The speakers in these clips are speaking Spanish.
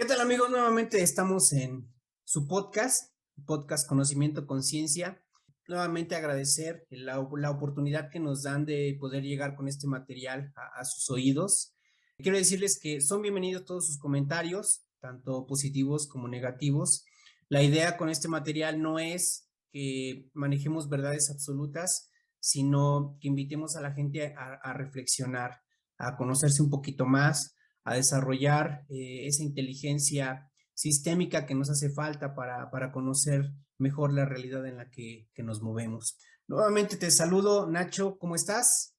¿Qué tal, amigos? Nuevamente estamos en su podcast Conocimiento Conciencia. Nuevamente agradecer la oportunidad que nos dan de poder llegar con este material a sus oídos. Quiero decirles que son bienvenidos todos sus comentarios, tanto positivos como negativos. La idea con este material no es que manejemos verdades absolutas, sino que invitemos a la gente a reflexionar, a conocerse un poquito más, a desarrollar esa inteligencia sistémica que nos hace falta para conocer mejor la realidad en la que nos movemos. Nuevamente te saludo, Nacho, ¿cómo estás?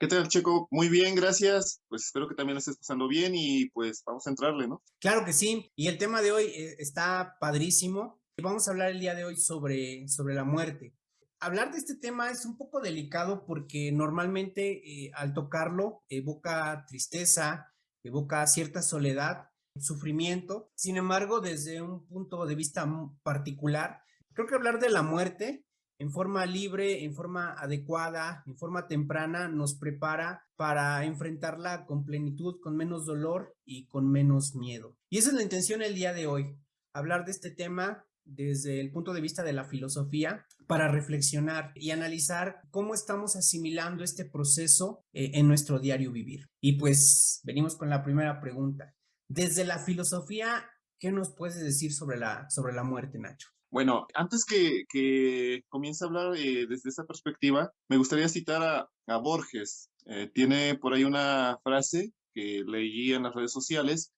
¿Qué tal, Checo? Muy bien, gracias. Pues espero que también lo estés pasando bien y pues vamos a entrarle, ¿no? Claro que sí, y el tema de hoy está padrísimo. Vamos a hablar el día de hoy sobre la muerte. Hablar de este tema es un poco delicado porque normalmente al tocarlo evoca tristeza, evoca cierta soledad, sufrimiento. Sin embargo, desde un punto de vista particular, creo que hablar de la muerte en forma libre, en forma adecuada, en forma temprana, nos prepara para enfrentarla con plenitud, con menos dolor y con menos miedo. Y esa es la intención el día de hoy, hablar de este tema desde el punto de vista de la filosofía para reflexionar y analizar cómo estamos asimilando este proceso en nuestro diario vivir. Y pues venimos con la primera pregunta. Desde la filosofía, ¿qué nos puedes decir sobre la muerte, Nacho? Bueno, antes que comience a hablar desde esa perspectiva, me gustaría citar a Borges. Tiene por ahí una frase que leí en las redes sociales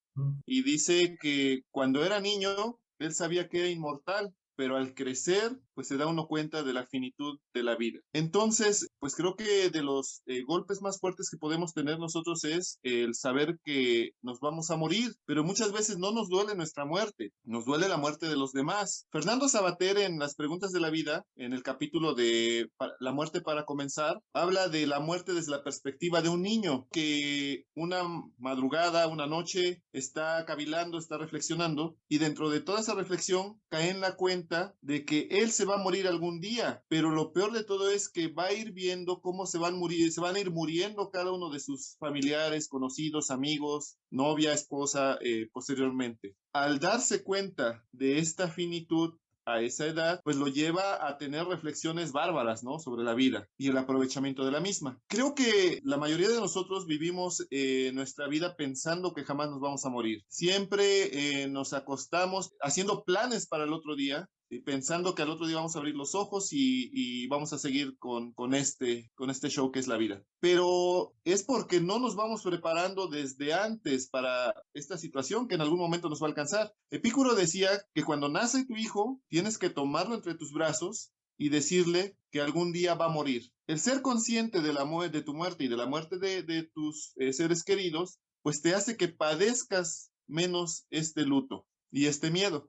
y dice que cuando era niño, él sabía que era inmortal, pero al crecer, pues se da uno cuenta de la finitud de la vida. Entonces, pues creo que de los golpes más fuertes que podemos tener nosotros es el saber que nos vamos a morir, pero muchas veces no nos duele nuestra muerte, nos duele la muerte de los demás. Fernando Sabater en Las Preguntas de la Vida, en el capítulo de La muerte para comenzar, habla de la muerte desde la perspectiva de un niño que una madrugada, una noche, está cavilando, está reflexionando y dentro de toda esa reflexión cae en la cuenta de que él se va a morir algún día, pero lo peor de todo es que va a ir viendo cómo se van a ir muriendo cada uno de sus familiares, conocidos, amigos, novia, esposa, posteriormente. Al darse cuenta de esta finitud, a esa edad, pues lo lleva a tener reflexiones bárbaras, ¿no? Sobre la vida y el aprovechamiento de la misma. Creo que la mayoría de nosotros vivimos nuestra vida pensando que jamás nos vamos a morir. Siempre nos acostamos haciendo planes para el otro día, pensando que al otro día vamos a abrir los ojos y vamos a seguir con este show que es la vida. Pero es porque no nos vamos preparando desde antes para esta situación que en algún momento nos va a alcanzar. Epicuro decía que cuando nace tu hijo, tienes que tomarlo entre tus brazos y decirle que algún día va a morir. El ser consciente de de tu muerte y de la muerte de tus seres queridos, pues te hace que padezcas menos este luto y este miedo.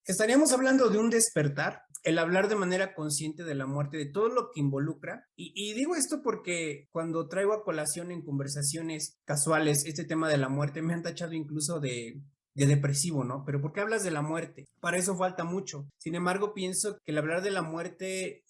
Estaríamos hablando de un despertar, el hablar de manera consciente de la muerte, de todo lo que involucra. Y digo esto porque cuando traigo a colación en conversaciones casuales este tema de la muerte, me han tachado incluso de depresivo, ¿no? Pero ¿por qué hablas de la muerte? Para eso falta mucho. Sin embargo, pienso que el hablar de la muerte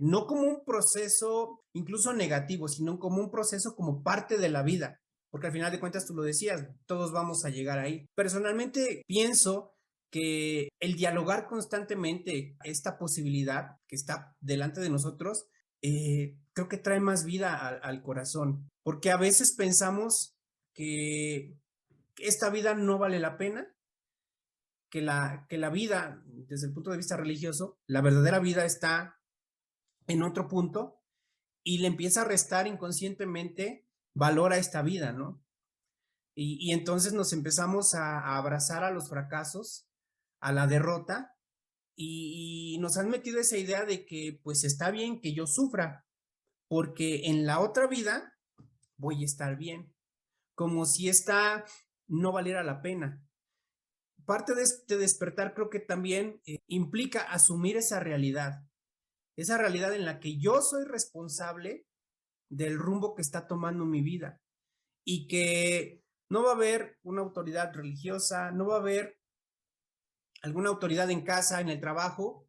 no como un proceso incluso negativo, sino como un proceso como parte de la vida. Porque al final de cuentas, tú lo decías, todos vamos a llegar ahí. Personalmente pienso que el dialogar constantemente esta posibilidad que está delante de nosotros, creo que trae más vida al corazón, porque a veces pensamos que esta vida no vale la pena, que la vida, desde el punto de vista religioso, la verdadera vida está en otro punto y le empieza a restar inconscientemente valor a esta vida, ¿no? Y entonces nos empezamos a abrazar a los fracasos, a la derrota, y nos han metido esa idea de que pues está bien que yo sufra, porque en la otra vida voy a estar bien, como si esta no valiera la pena. Parte de este despertar creo que también implica asumir esa realidad en la que yo soy responsable del rumbo que está tomando mi vida y que no va a haber una autoridad religiosa, no va a haber alguna autoridad en casa, en el trabajo,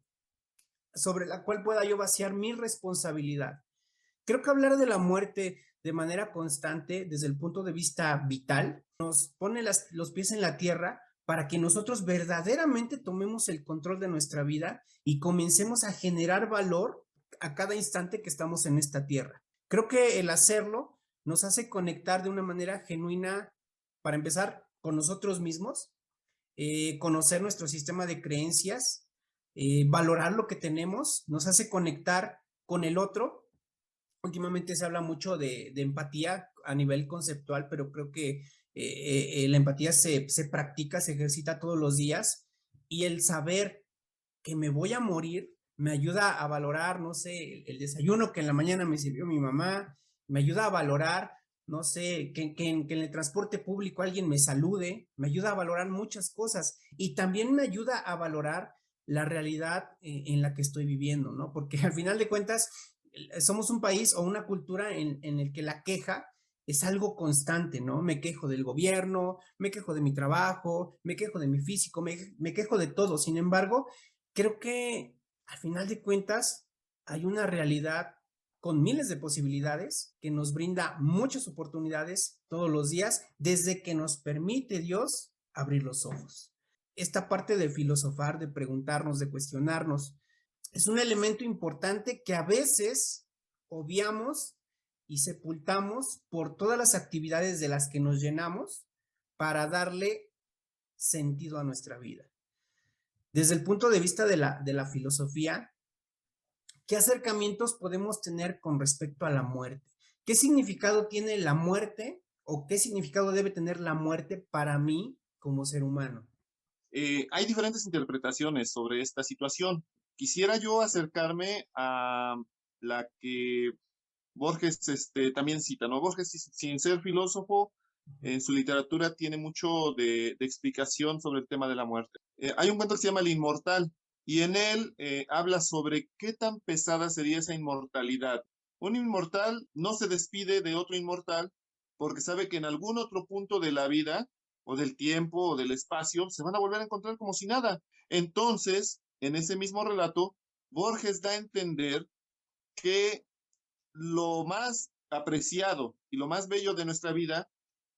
sobre la cual pueda yo vaciar mi responsabilidad. Creo que hablar de la muerte de manera constante, desde el punto de vista vital, nos pone los pies en la tierra para que nosotros verdaderamente tomemos el control de nuestra vida y comencemos a generar valor a cada instante que estamos en esta tierra. Creo que el hacerlo nos hace conectar de una manera genuina, para empezar, con nosotros mismos, conocer nuestro sistema de creencias, valorar lo que tenemos, nos hace conectar con el otro. Últimamente se habla mucho de empatía a nivel conceptual, pero creo que la empatía se practica, se ejercita todos los días, y el saber que me voy a morir me ayuda a valorar, no sé, el desayuno que en la mañana me sirvió mi mamá, me ayuda a valorar, no sé, que en el transporte público alguien me salude, me ayuda a valorar muchas cosas, y también me ayuda a valorar la realidad en la que estoy viviendo, ¿no? Porque al final de cuentas somos un país o una cultura en el que la queja es algo constante, ¿no? Me quejo del gobierno, me quejo de mi trabajo, me quejo de mi físico, me quejo de todo. Sin embargo, creo que al final de cuentas hay una realidad con miles de posibilidades que nos brinda muchas oportunidades todos los días desde que nos permite Dios abrir los ojos. Esta parte de filosofar, de preguntarnos, de cuestionarnos, es un elemento importante que a veces obviamos y sepultamos por todas las actividades de las que nos llenamos para darle sentido a nuestra vida. Desde el punto de vista de la filosofía, ¿qué acercamientos podemos tener con respecto a la muerte? ¿Qué significado tiene la muerte o qué significado debe tener la muerte para mí como ser humano? Hay diferentes interpretaciones sobre esta situación. Quisiera yo acercarme a la que Borges también cita, ¿no? Borges, sin ser filósofo, en su literatura tiene mucho de explicación sobre el tema de la muerte. Hay un cuento que se llama El Inmortal, y en él habla sobre qué tan pesada sería esa inmortalidad. Un inmortal no se despide de otro inmortal porque sabe que en algún otro punto de la vida o del tiempo o del espacio se van a volver a encontrar como si nada. Entonces, en ese mismo relato, Borges da a entender que lo más apreciado y lo más bello de nuestra vida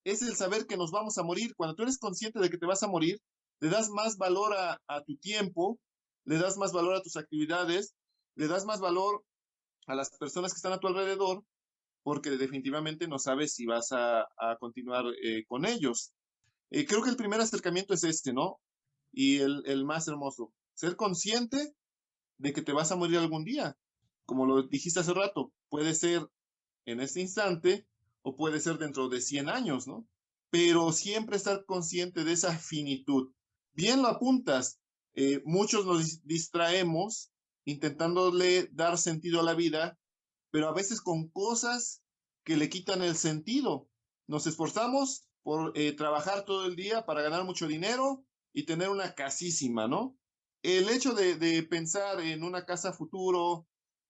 es el saber que nos vamos a morir. Cuando tú eres consciente de que te vas a morir, le das más valor a tu tiempo, le das más valor a tus actividades, le das más valor a las personas que están a tu alrededor, porque definitivamente no sabes si vas a continuar con ellos. Creo que el primer acercamiento es este, ¿no? Y el más hermoso, ser consciente de que te vas a morir algún día. Como lo dijiste hace rato, puede ser en este instante o puede ser dentro de 100 años, ¿no? Pero siempre estar consciente de esa finitud. Bien lo apuntas, muchos nos distraemos intentándole dar sentido a la vida, pero a veces con cosas que le quitan el sentido. Nos esforzamos por trabajar todo el día para ganar mucho dinero y tener una casísima, ¿no? El hecho de pensar en una casa futuro,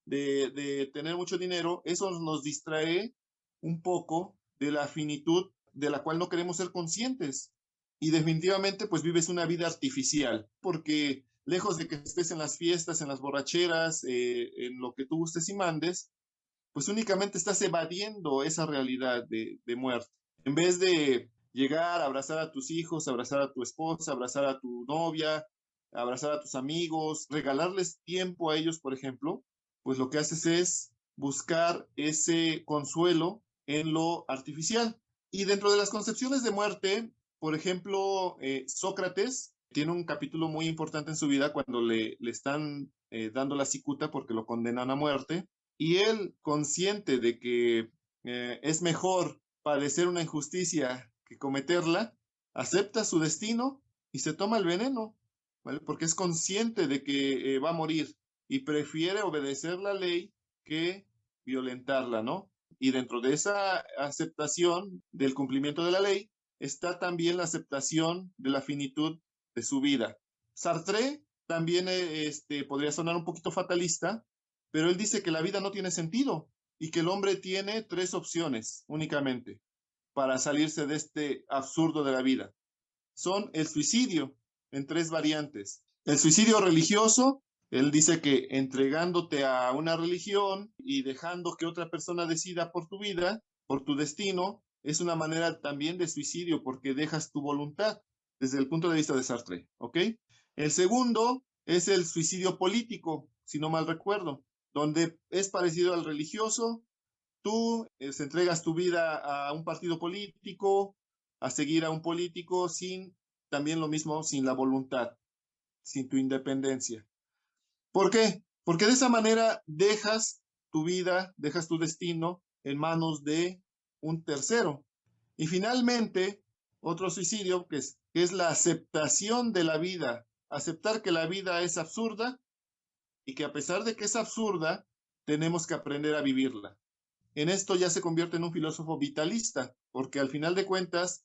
de tener mucho dinero, eso nos distrae un poco de la finitud de la cual no queremos ser conscientes. Y definitivamente pues vives una vida artificial, porque lejos de que estés en las fiestas, en las borracheras, en lo que tú gustes y mandes, pues únicamente estás evadiendo esa realidad de muerte. En vez de llegar a abrazar a tus hijos, abrazar a tu esposa, abrazar a tu novia, abrazar a tus amigos, regalarles tiempo a ellos, por ejemplo, pues lo que haces es buscar ese consuelo en lo artificial. Y dentro de las concepciones de muerte, por ejemplo, Sócrates tiene un capítulo muy importante en su vida cuando le están dando la cicuta porque lo condenan a muerte. Y él, consciente de que es mejor padecer una injusticia que cometerla, acepta su destino y se toma el veneno, ¿vale? Porque es consciente de que va a morir y prefiere obedecer la ley que violentarla, ¿no? Y dentro de esa aceptación del cumplimiento de la ley está también la aceptación de la finitud de su vida. Sartre también podría sonar un poquito fatalista, pero él dice que la vida no tiene sentido y que el hombre tiene tres opciones únicamente para salirse de este absurdo de la vida. Son el suicidio en tres variantes. El suicidio religioso, Él dice que entregándote a una religión y dejando que otra persona decida por tu vida, por tu destino, es una manera también de suicidio porque dejas tu voluntad desde el punto de vista de Sartre, ¿ok? El segundo es el suicidio político, si no mal recuerdo, donde es parecido al religioso. Tú entregas tu vida a un partido político, a seguir a un político sin, también lo mismo, sin la voluntad, sin tu independencia. ¿Por qué? Porque de esa manera dejas tu vida, dejas tu destino en manos de un tercero. Y finalmente, otro suicidio que es la aceptación de la vida, aceptar que la vida es absurda y que a pesar de que es absurda, tenemos que aprender a vivirla. En esto ya se convierte en un filósofo vitalista, porque al final de cuentas,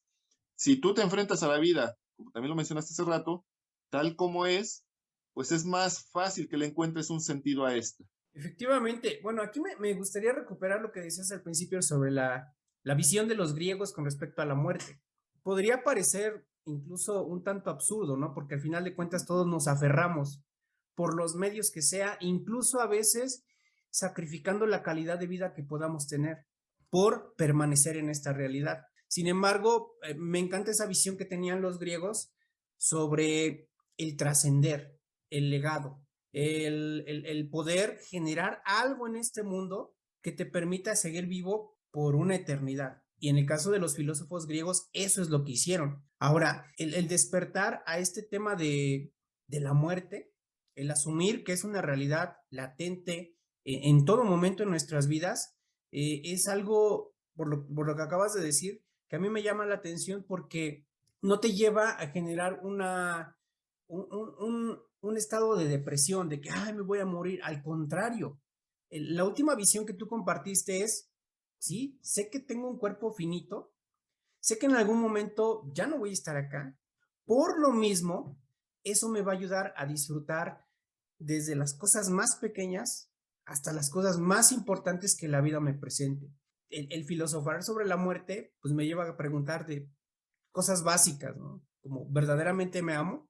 si tú te enfrentas a la vida, como también lo mencionaste hace rato, tal como es, pues es más fácil que le encuentres un sentido a esta. Efectivamente, bueno, aquí me gustaría recuperar lo que decías al principio sobre la visión de los griegos con respecto a la muerte. Podría parecer incluso un tanto absurdo, ¿no? Porque al final de cuentas todos nos aferramos por los medios que sea, incluso a veces sacrificando la calidad de vida que podamos tener por permanecer en esta realidad. Sin embargo, me encanta esa visión que tenían los griegos sobre el trascender, el legado, el poder generar algo en este mundo que te permita seguir vivo por una eternidad. Y en el caso de los filósofos griegos, eso es lo que hicieron. Ahora, el despertar a este tema de la muerte, el asumir que es una realidad latente en todo momento en nuestras vidas, es algo, por lo que acabas de decir, que a mí me llama la atención porque no te lleva a generar un estado de depresión, de que, ay, me voy a morir. Al contrario, la última visión que tú compartiste es, sí, sé que tengo un cuerpo finito, sé que en algún momento ya no voy a estar acá. Por lo mismo, eso me va a ayudar a disfrutar desde las cosas más pequeñas hasta las cosas más importantes que la vida me presente. El filosofar sobre la muerte, pues me lleva a preguntar de cosas básicas, ¿no? Como, ¿verdaderamente me amo?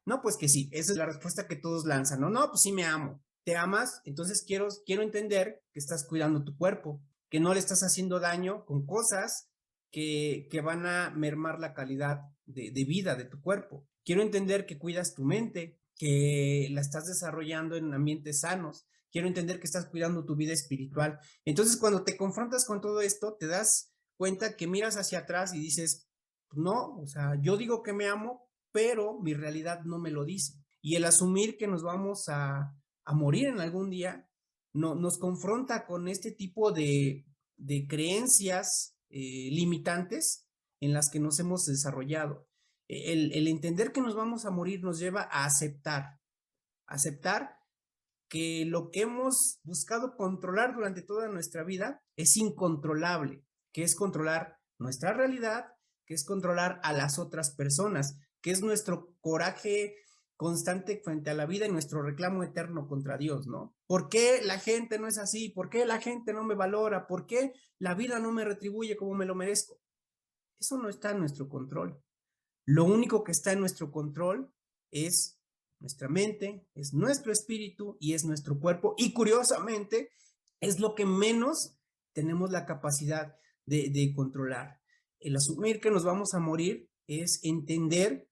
No, pues que sí, esa es la respuesta que todos lanzan, ¿no? No, pues sí me amo. ¿Te amas? Entonces quiero entender que estás cuidando tu cuerpo, que no le estás haciendo daño con cosas que van a mermar la calidad de vida de tu cuerpo. Quiero entender que cuidas tu mente, que la estás desarrollando en ambientes sanos. Quiero entender que estás cuidando tu vida espiritual. Entonces, cuando te confrontas con todo esto, te das cuenta que miras hacia atrás y dices, no, o sea, yo digo que me amo, pero mi realidad no me lo dice. Y el asumir que nos vamos a morir en algún día nos confronta con este tipo de creencias limitantes en las que nos hemos desarrollado. El entender que nos vamos a morir nos lleva a aceptar que lo que hemos buscado controlar durante toda nuestra vida es incontrolable, que es controlar nuestra realidad, que es controlar a las otras personas, que es nuestro coraje constante frente a la vida y nuestro reclamo eterno contra Dios, ¿no? ¿Por qué la gente no es así? ¿Por qué la gente no me valora? ¿Por qué la vida no me retribuye como me lo merezco? Eso no está en nuestro control. Lo único que está en nuestro control es nuestra mente, es nuestro espíritu y es nuestro cuerpo. Y curiosamente, es lo que menos tenemos la capacidad de controlar. El asumir que nos vamos a morir es entender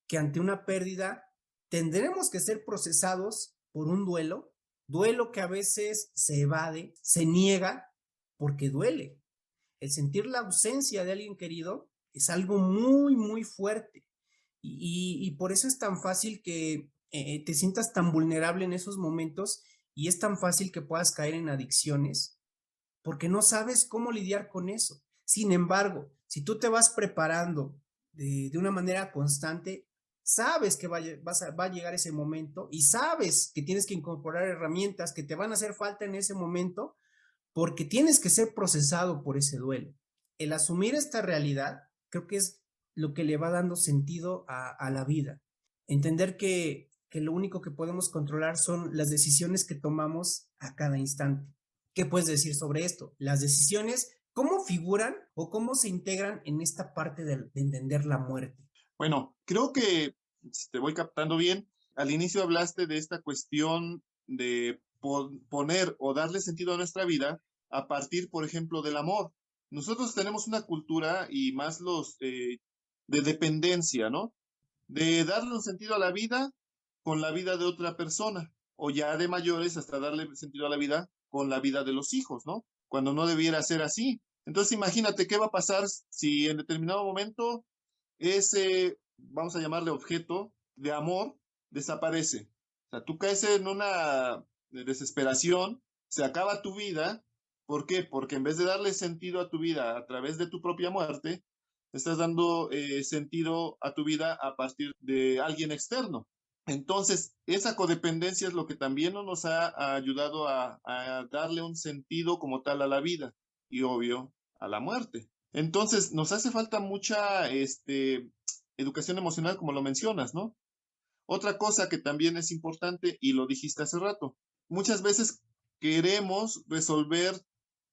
que ante una pérdida tendremos que ser procesados por un duelo que a veces se evade, se niega, porque duele. El sentir la ausencia de alguien querido es algo muy, muy fuerte. Y por eso es tan fácil que te sientas tan vulnerable en esos momentos y es tan fácil que puedas caer en adicciones porque no sabes cómo lidiar con eso. Sin embargo, si tú te vas preparando de una manera constante, sabes que va a llegar ese momento y sabes que tienes que incorporar herramientas que te van a hacer falta en ese momento porque tienes que ser procesado por ese duelo. El asumir esta realidad creo que es lo que le va dando sentido a la vida. Entender que lo único que podemos controlar son las decisiones que tomamos a cada instante. ¿Qué puedes decir sobre esto? Las decisiones, ¿cómo figuran o cómo se integran en esta parte de entender la muerte? Bueno, creo que, si te voy captando bien, Al inicio hablaste de esta cuestión de poner o darle sentido a nuestra vida a partir, por ejemplo, del amor. Nosotros tenemos una cultura y más los de dependencia, ¿no? De darle un sentido a la vida con la vida de otra persona, o ya de mayores hasta darle sentido a la vida con la vida de los hijos, ¿no? Cuando no debiera ser así. Entonces imagínate qué va a pasar si en determinado momento ese, vamos a llamarle objeto de amor, desaparece. O sea, tú caes en una desesperación, se acaba tu vida. ¿Por qué? Porque en vez de darle sentido a tu vida a través de tu propia muerte, estás dando sentido a tu vida a partir de alguien externo. Entonces, esa codependencia es lo que también no nos ha ayudado a darle un sentido como tal a la vida y obvio a la muerte. Entonces, nos hace falta mucha educación emocional, como lo mencionas, ¿no? Otra cosa que también es importante, y lo dijiste hace rato, muchas veces queremos resolver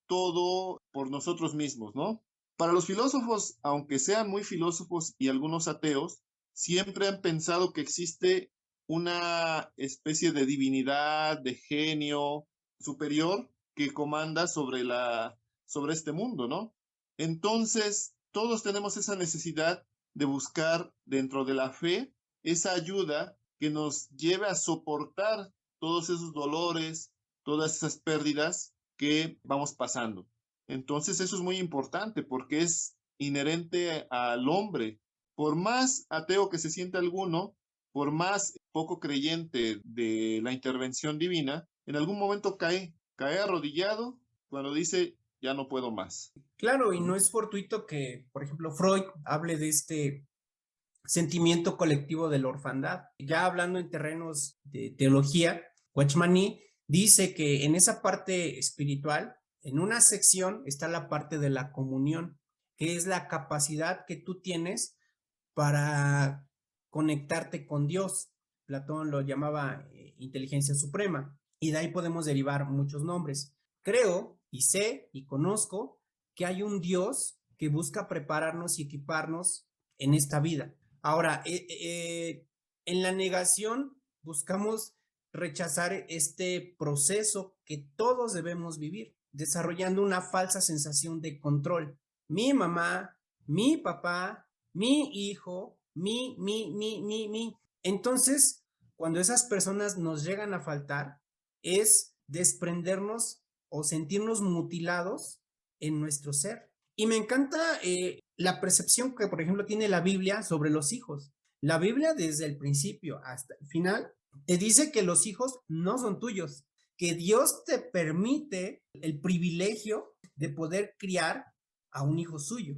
todo por nosotros mismos, ¿no? Para los filósofos, aunque sean muy filósofos y algunos ateos, siempre han pensado que existe una especie de divinidad, de genio superior que comanda sobre este mundo, ¿no? Entonces, todos tenemos esa necesidad de buscar dentro de la fe esa ayuda que nos lleve a soportar todos esos dolores, todas esas pérdidas que vamos pasando. Entonces eso es muy importante porque es inherente al hombre. Por más ateo que se sienta alguno, por más poco creyente de la intervención divina, en algún momento cae arrodillado cuando dice, ya no puedo más. Claro, y no es fortuito que, por ejemplo, Freud hable de este sentimiento colectivo de la orfandad. Ya hablando en terrenos de teología, Watchmani dice que en esa parte espiritual, en una sección está la parte de la comunión, que es la capacidad que tú tienes para conectarte con Dios. Platón lo llamaba inteligencia suprema, y de ahí podemos derivar muchos nombres. Creo y sé y conozco que hay un Dios que busca prepararnos y equiparnos en esta vida. Ahora, en la negación buscamos rechazar este proceso que todos debemos vivir, desarrollando una falsa sensación de control. Mi mamá, mi papá, mi hijo, mi. Entonces, cuando esas personas nos llegan a faltar, es desprendernos o sentirnos mutilados en nuestro ser. Y me encanta la percepción que, por ejemplo, tiene la Biblia sobre los hijos. La Biblia, desde el principio hasta el final, te dice que los hijos no son tuyos, que Dios te permite el privilegio de poder criar a un hijo suyo.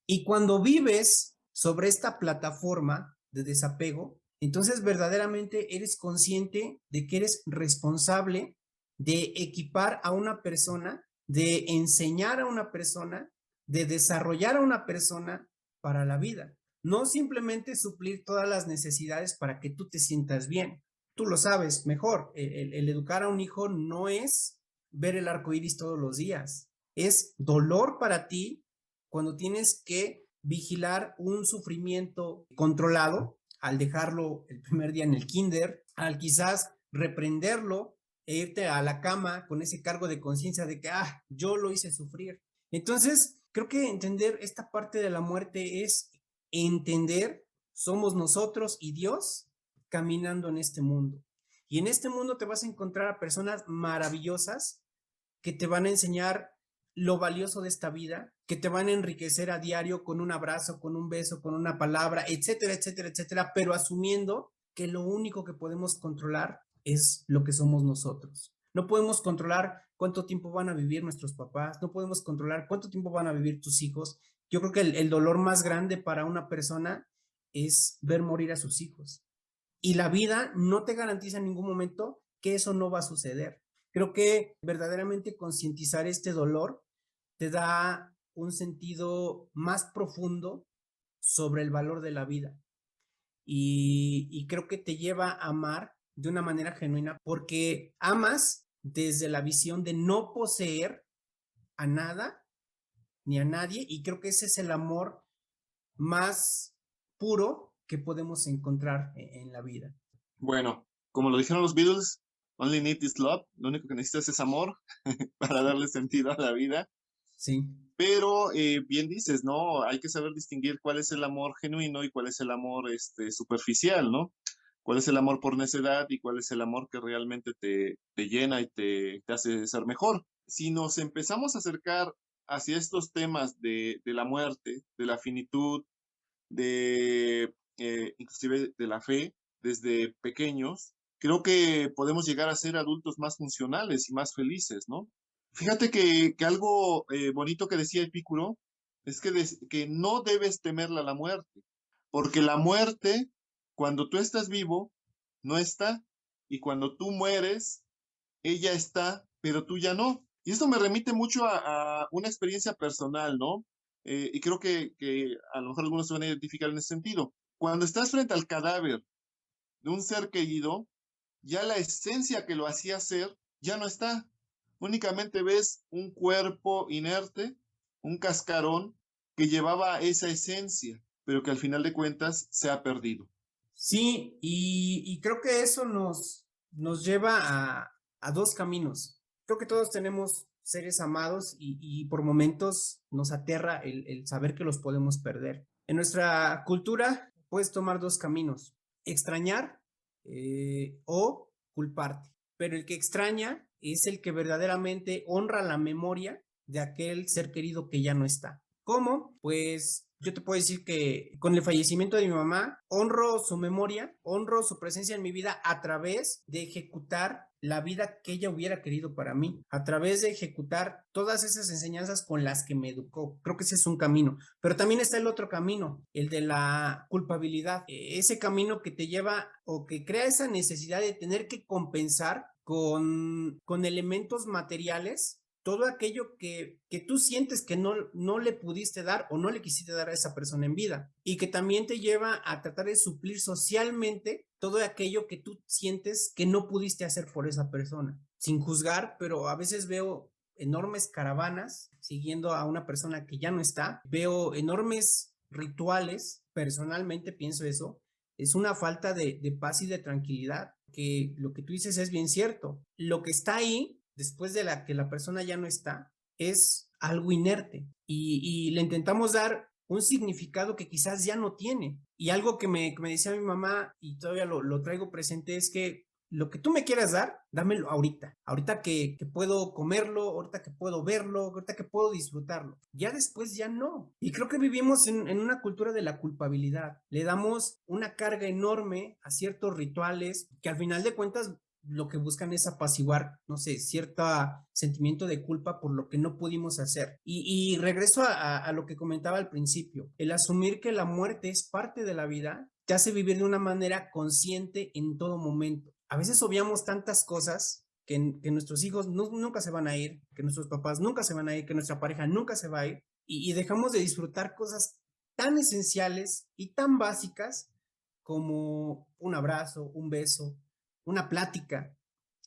Y cuando vives sobre esta plataforma de desapego, entonces verdaderamente eres consciente de que eres responsable de equipar a una persona, de enseñar a una persona, de desarrollar a una persona para la vida. No simplemente suplir todas las necesidades para que tú te sientas bien. Tú lo sabes mejor. El educar a un hijo no es ver el arco iris todos los días. Es dolor para ti cuando tienes que vigilar un sufrimiento controlado al dejarlo el primer día en el kinder, al quizás reprenderlo e irte a la cama con ese cargo de conciencia de que, yo lo hice sufrir. Entonces, creo que entender esta parte de la muerte es entender, somos nosotros y Dios caminando en este mundo. Y en este mundo te vas a encontrar a personas maravillosas que te van a enseñar lo valioso de esta vida, que te van a enriquecer a diario con un abrazo, con un beso, con una palabra, etcétera, etcétera, etcétera, pero asumiendo que lo único que podemos controlar es lo que somos nosotros. No podemos controlar cuánto tiempo van a vivir nuestros papás, no podemos controlar cuánto tiempo van a vivir tus hijos. Yo creo que el dolor más grande para una persona es ver morir a sus hijos. Y la vida no te garantiza en ningún momento que eso no va a suceder. Creo que verdaderamente concientizar este dolor te da un sentido más profundo sobre el valor de la vida. Y creo que te lleva a amar de una manera genuina porque amas desde la visión de no poseer a nada ni a nadie, y creo que ese es el amor más puro que podemos encontrar en la vida. Bueno, como lo dijeron los Beatles, only need is love, lo único que necesitas es amor para darle sentido a la vida. Sí. Pero bien dices, ¿no? Hay que saber distinguir cuál es el amor genuino y cuál es el amor superficial, ¿no? Cuál es el amor por necedad y cuál es el amor que realmente te llena y te hace ser mejor. Si nos empezamos a acercar hacia estos temas de la muerte, de la finitud, de inclusive de la fe, desde pequeños, creo que podemos llegar a ser adultos más funcionales y más felices, ¿no? Fíjate que algo bonito que decía Epicuro es que no debes temerla a la muerte, porque la muerte, cuando tú estás vivo, no está, y cuando tú mueres, ella está, pero tú ya no. Y esto me remite mucho a una experiencia personal, ¿no? Y creo que a lo mejor algunos se van a identificar en ese sentido. Cuando estás frente al cadáver de un ser querido, ya la esencia que lo hacía ser ya no está. Únicamente ves un cuerpo inerte, un cascarón que llevaba esa esencia, pero que al final de cuentas se ha perdido. Sí, y creo que eso nos lleva a dos caminos. Creo que todos tenemos seres amados y por momentos nos aterra el saber que los podemos perder. En nuestra cultura puedes tomar dos caminos, extrañar o culparte, pero el que extraña es el que verdaderamente honra la memoria de aquel ser querido que ya no está. ¿Cómo? Pues yo te puedo decir que con el fallecimiento de mi mamá, honro su memoria, honro su presencia en mi vida a través de ejecutar la vida que ella hubiera querido para mí, a través de ejecutar todas esas enseñanzas con las que me educó. Creo que ese es un camino, pero también está el otro camino, el de la culpabilidad, ese camino que te lleva o que crea esa necesidad de tener que compensar con elementos materiales todo aquello que tú sientes que no le pudiste dar o no le quisiste dar a esa persona en vida y que también te lleva a tratar de suplir socialmente todo aquello que tú sientes que no pudiste hacer por esa persona, sin juzgar, pero a veces veo enormes caravanas siguiendo a una persona que ya no está, veo enormes rituales, personalmente pienso eso, es una falta de paz y de tranquilidad, que lo que tú dices es bien cierto. Lo que está ahí, después de que la persona ya no está, es algo inerte y le intentamos dar un significado que quizás ya no tiene. Y algo que me decía mi mamá y todavía lo traigo presente es que lo que tú me quieras dar, dámelo ahorita. Ahorita que puedo comerlo, ahorita que puedo verlo, ahorita que puedo disfrutarlo. Ya después ya no. Y creo que vivimos en una cultura de la culpabilidad. Le damos una carga enorme a ciertos rituales que al final de cuentas lo que buscan es apaciguar, no sé, cierto sentimiento de culpa por lo que no pudimos hacer. Y regreso a lo que comentaba al principio, el asumir que la muerte es parte de la vida te hace vivir de una manera consciente en todo momento. A veces obviamos tantas cosas que nuestros hijos nunca se van a ir, que nuestros papás nunca se van a ir, que nuestra pareja nunca se va a ir, y dejamos de disfrutar cosas tan esenciales y tan básicas como un abrazo, un beso, una plática.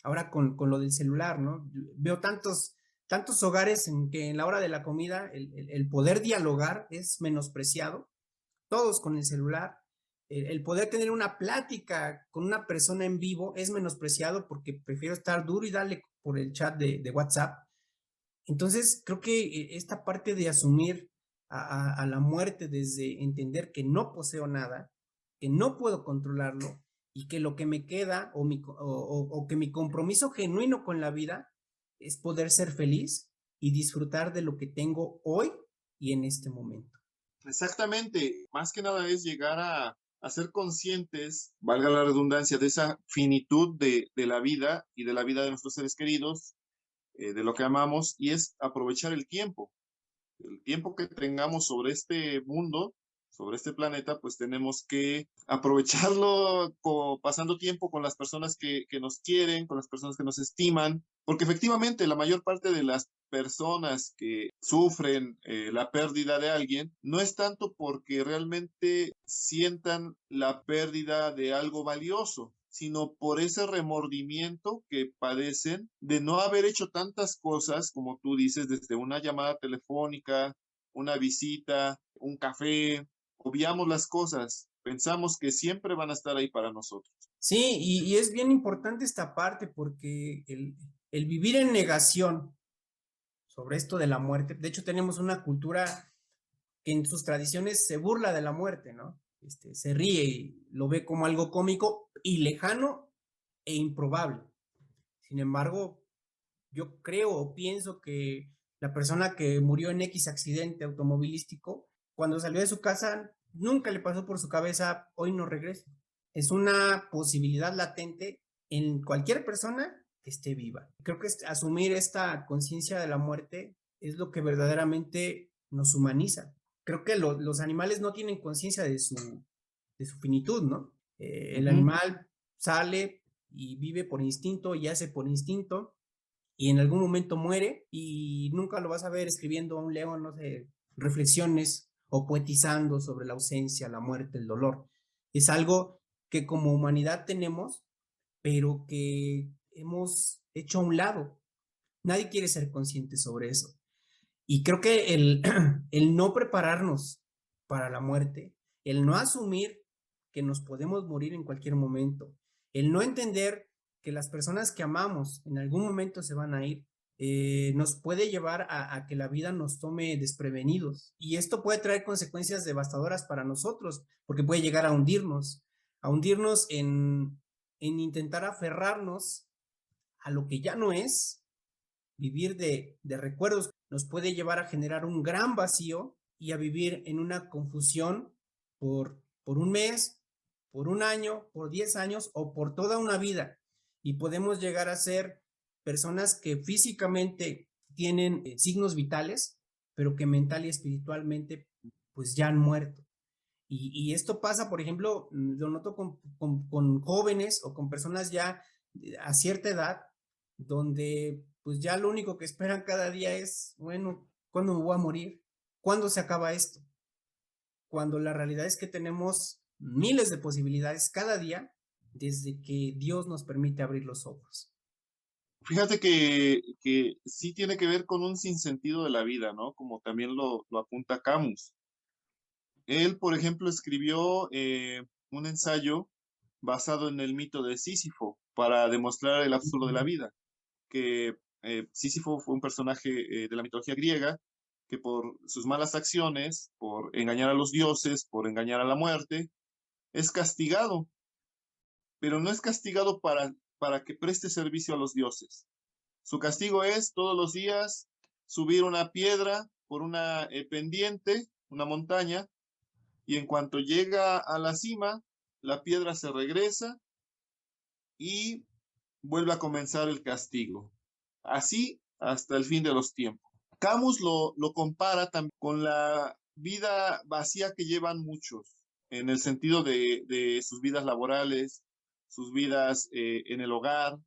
Ahora con lo del celular, ¿no? Veo tantos hogares en que en la hora de la comida el poder dialogar es menospreciado, todos con el celular. El poder tener una plática con una persona en vivo es menospreciado porque prefiero estar duro y darle por el chat de WhatsApp. Entonces, creo que esta parte de asumir a la muerte desde entender que no poseo nada, que no puedo controlarlo y que lo que me queda o que mi compromiso genuino con la vida es poder ser feliz y disfrutar de lo que tengo hoy y en este momento. Exactamente, más que nada es llegar a ser conscientes, valga la redundancia, de esa finitud de la vida y de la vida de nuestros seres queridos, de lo que amamos, y es aprovechar el tiempo que tengamos sobre este mundo, sobre este planeta, pues tenemos que aprovecharlo pasando tiempo con las personas que nos quieren, con las personas que nos estiman, porque efectivamente la mayor parte de las personas que sufren la pérdida de alguien no es tanto porque realmente sientan la pérdida de algo valioso, sino por ese remordimiento que padecen de no haber hecho tantas cosas, como tú dices, desde una llamada telefónica, una visita, un café. Obviamos las cosas Pensamos que siempre van a estar ahí para nosotros. Sí, y es bien importante esta parte porque el vivir en negación sobre esto de la muerte, de hecho tenemos una cultura que en sus tradiciones se burla de la muerte, ¿no? Se ríe y lo ve como algo cómico y lejano e improbable. Sin embargo, yo creo o pienso que la persona que murió en X accidente automovilístico, cuando salió de su casa, nunca le pasó por su cabeza, hoy no regreso. Es una posibilidad latente en cualquier persona que esté viva. Creo que asumir esta conciencia de la muerte es lo que verdaderamente nos humaniza. Creo que los animales no tienen conciencia de su finitud, ¿no? El Ujú. animal sale y vive por instinto y hace por instinto y en algún momento muere y nunca lo vas a ver escribiendo a un león, no sé, reflexiones o poetizando sobre la ausencia, la muerte, el dolor. Es algo que como humanidad tenemos, pero que hemos hecho a un lado. Nadie quiere ser consciente sobre eso. Y creo que el no prepararnos para la muerte, el no asumir que nos podemos morir en cualquier momento, el no entender que las personas que amamos en algún momento se van a ir, nos puede llevar a que la vida nos tome desprevenidos. Y esto puede traer consecuencias devastadoras para nosotros, porque puede llegar a hundirnos en intentar aferrarnos a lo que ya no es. Vivir de recuerdos nos puede llevar a generar un gran vacío y a vivir en una confusión por un mes, por un año, por 10 años o por toda una vida. Y podemos llegar a ser personas que físicamente tienen signos vitales, pero que mental y espiritualmente pues ya han muerto. Y esto pasa, por ejemplo, lo noto con jóvenes o con personas ya a cierta edad, donde pues ya lo único que esperan cada día es, bueno, ¿cuándo me voy a morir? ¿Cuándo se acaba esto? Cuando la realidad es que tenemos miles de posibilidades cada día desde que Dios nos permite abrir los ojos. Fíjate que sí tiene que ver con un sinsentido de la vida, ¿no? Como también lo apunta Camus. Él, por ejemplo, escribió un ensayo basado en el mito de Sísifo para demostrar el absurdo de la vida, que Sísifo fue un personaje de la mitología griega que por sus malas acciones, por engañar a los dioses, por engañar a la muerte, es castigado, pero no es castigado para que preste servicio a los dioses. Su castigo es todos los días subir una piedra por una pendiente, una montaña, y en cuanto llega a la cima, la piedra se regresa y vuelve a comenzar el castigo. Así hasta el fin de los tiempos. Camus lo compara también con la vida vacía que llevan muchos, en el sentido de sus vidas laborales, sus vidas en el hogar.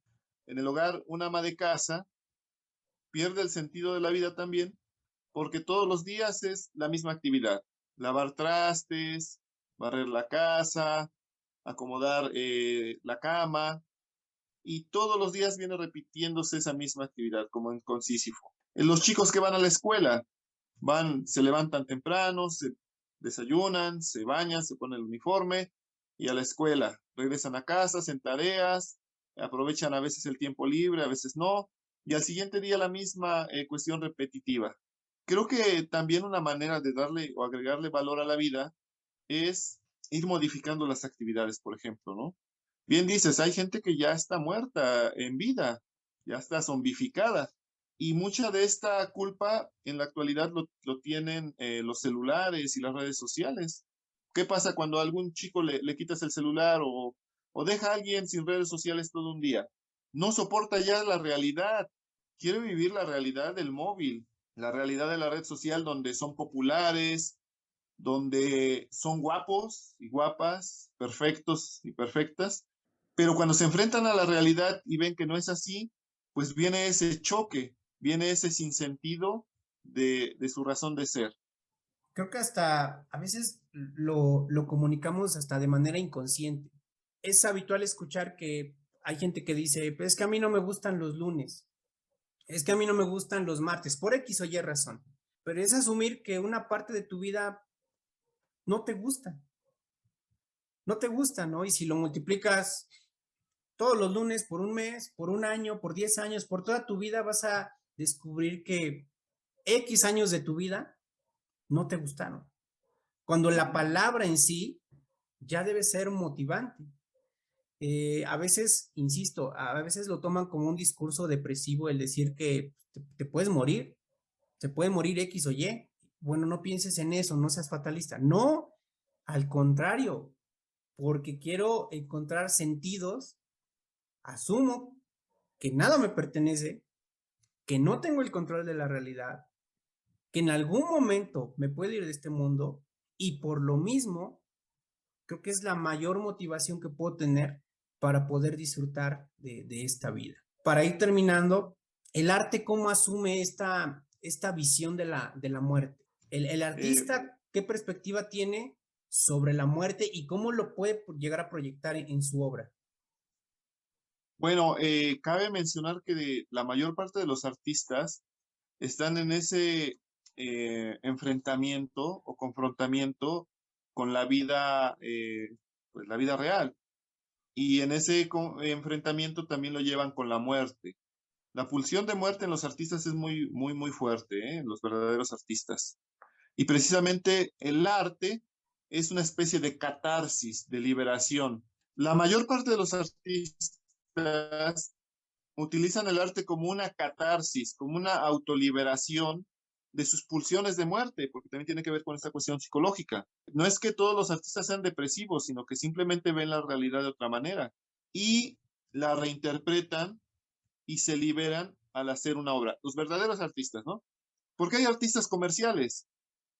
En el hogar, una ama de casa pierde el sentido de la vida también porque todos los días es la misma actividad. Lavar trastes, barrer la casa, acomodar la cama, y todos los días viene repitiéndose esa misma actividad, como con Sísifo. Los chicos que van a la escuela, se levantan temprano, se desayunan, se bañan, se ponen el uniforme y a la escuela. Regresan a casa, hacen tareas, aprovechan a veces el tiempo libre, a veces no, y al siguiente día la misma cuestión repetitiva. Creo que también una manera de darle o agregarle valor a la vida es ir modificando las actividades, por ejemplo, ¿no? Bien dices, hay gente que ya está muerta en vida, ya está zombificada, y mucha de esta culpa en la actualidad lo tienen los celulares y las redes sociales. ¿Qué pasa cuando a algún chico le quitas el celular o deja a alguien sin redes sociales todo un día? No soporta ya la realidad, quiere vivir la realidad del móvil, la realidad de la red social donde son populares, donde son guapos y guapas, perfectos y perfectas, pero cuando se enfrentan a la realidad y ven que no es así, pues viene ese choque, viene ese sinsentido de su razón de ser. Creo que hasta a veces lo comunicamos hasta de manera inconsciente. Es habitual escuchar que hay gente que dice, pues es que a mí no me gustan los lunes, es que a mí no me gustan los martes, por X o Y razón. Pero es asumir que una parte de tu vida no te gusta. no te gusta, ¿no? Y si lo multiplicas todos los lunes por un mes, por un año, por 10 años, por toda tu vida, vas a descubrir que X años de tu vida no te gustaron. Cuando la palabra en sí ya debe ser motivante. A veces, insisto, a veces lo toman como un discurso depresivo el decir que te puedes morir, se puede morir X o Y. Bueno, no pienses en eso, no seas fatalista. No, al contrario, porque quiero encontrar sentidos, asumo que nada me pertenece, que no tengo el control de la realidad, que en algún momento me puedo ir de este mundo y por lo mismo creo que es la mayor motivación que puedo tener para poder disfrutar de esta vida. Para ir terminando, el arte, ¿cómo asume esta visión de la muerte? El Eh, artista, ¿qué perspectiva tiene sobre la muerte y cómo lo puede llegar a proyectar en su obra? bueno, cabe mencionar que la mayor parte de los artistas están en ese enfrentamiento o confrontamiento con la vida, pues la vida real. Y en ese enfrentamiento también lo llevan con la muerte. La pulsión de muerte en los artistas es muy, muy, muy fuerte, ¿eh? En los verdaderos artistas. Y precisamente el arte es una especie de catarsis, de liberación. La mayor parte de los artistas utilizan el arte como una catarsis, como una autoliberación de sus pulsiones de muerte, porque también tiene que ver con esta cuestión psicológica. No es que todos los artistas sean depresivos, sino que simplemente ven la realidad de otra manera y la reinterpretan y se liberan al hacer una obra. Los verdaderos artistas, ¿no? Porque hay artistas comerciales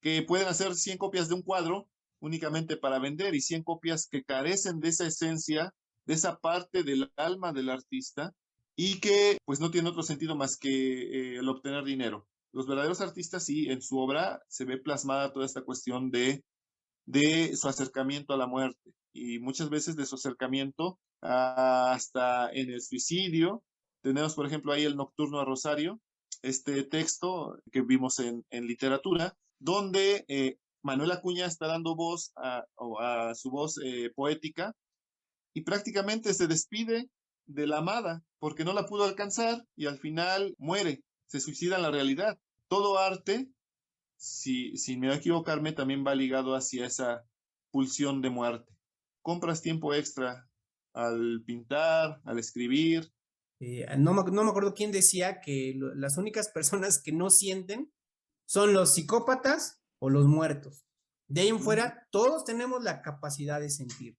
que pueden hacer 100 copias de un cuadro únicamente para vender y 100 copias que carecen de esa esencia, de esa parte del alma del artista y que pues no tiene otro sentido más que el obtener dinero. Los verdaderos artistas sí, en su obra se ve plasmada toda esta cuestión de su acercamiento a la muerte y muchas veces de su acercamiento hasta en el suicidio. Tenemos, por ejemplo, ahí el Nocturno a Rosario, este texto que vimos en literatura, donde Manuel Acuña está dando voz a su voz poética y prácticamente se despide de la amada porque no la pudo alcanzar y al final muere, se suicida en la realidad. Todo arte, si, sin miedo a equivocarme, también va ligado hacia esa pulsión de muerte. Compras tiempo extra al pintar, al escribir. No me acuerdo quién decía que las únicas personas que no sienten son los psicópatas o los muertos. De ahí en fuera, todos tenemos la capacidad de sentir.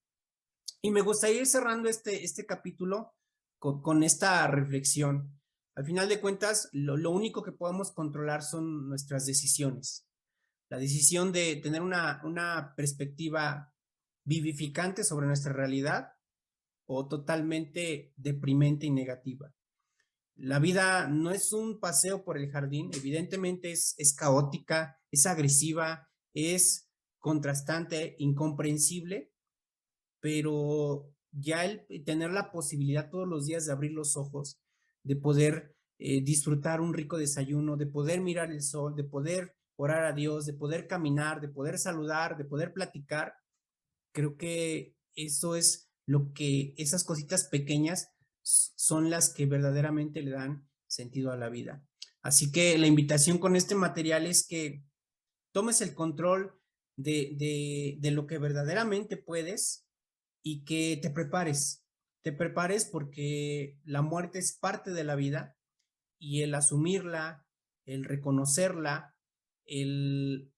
Y me gustaría ir cerrando este capítulo con esta reflexión. Al final de cuentas, lo único que podemos controlar son nuestras decisiones. La decisión de tener una perspectiva vivificante sobre nuestra realidad o totalmente deprimente y negativa. La vida no es un paseo por el jardín, evidentemente es caótica, es agresiva, es contrastante, incomprensible, pero ya el tener la posibilidad todos los días de abrir los ojos, de poder disfrutar un rico desayuno, de poder mirar el sol, de poder orar a Dios, de poder caminar, de poder saludar, de poder platicar, creo que eso es lo que esas cositas pequeñas son las que verdaderamente le dan sentido a la vida. Así que la invitación con este material es que tomes el control de lo que verdaderamente puedes y que te prepares porque la muerte es parte de la vida y el asumirla, el reconocerla, el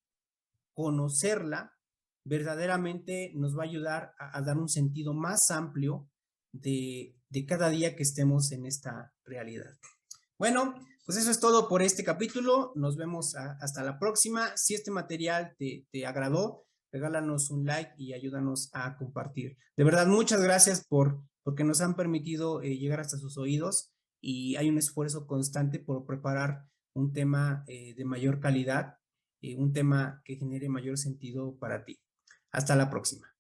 conocerla, verdaderamente nos va a ayudar a dar un sentido más amplio de cada día que estemos en esta realidad. Bueno, pues eso es todo por este capítulo. Nos vemos hasta la próxima. Si este material te agradó, regálanos un like y ayúdanos a compartir. De verdad, muchas gracias porque nos han permitido llegar hasta sus oídos y hay un esfuerzo constante por preparar un tema de mayor calidad, un tema que genere mayor sentido para ti. Hasta la próxima.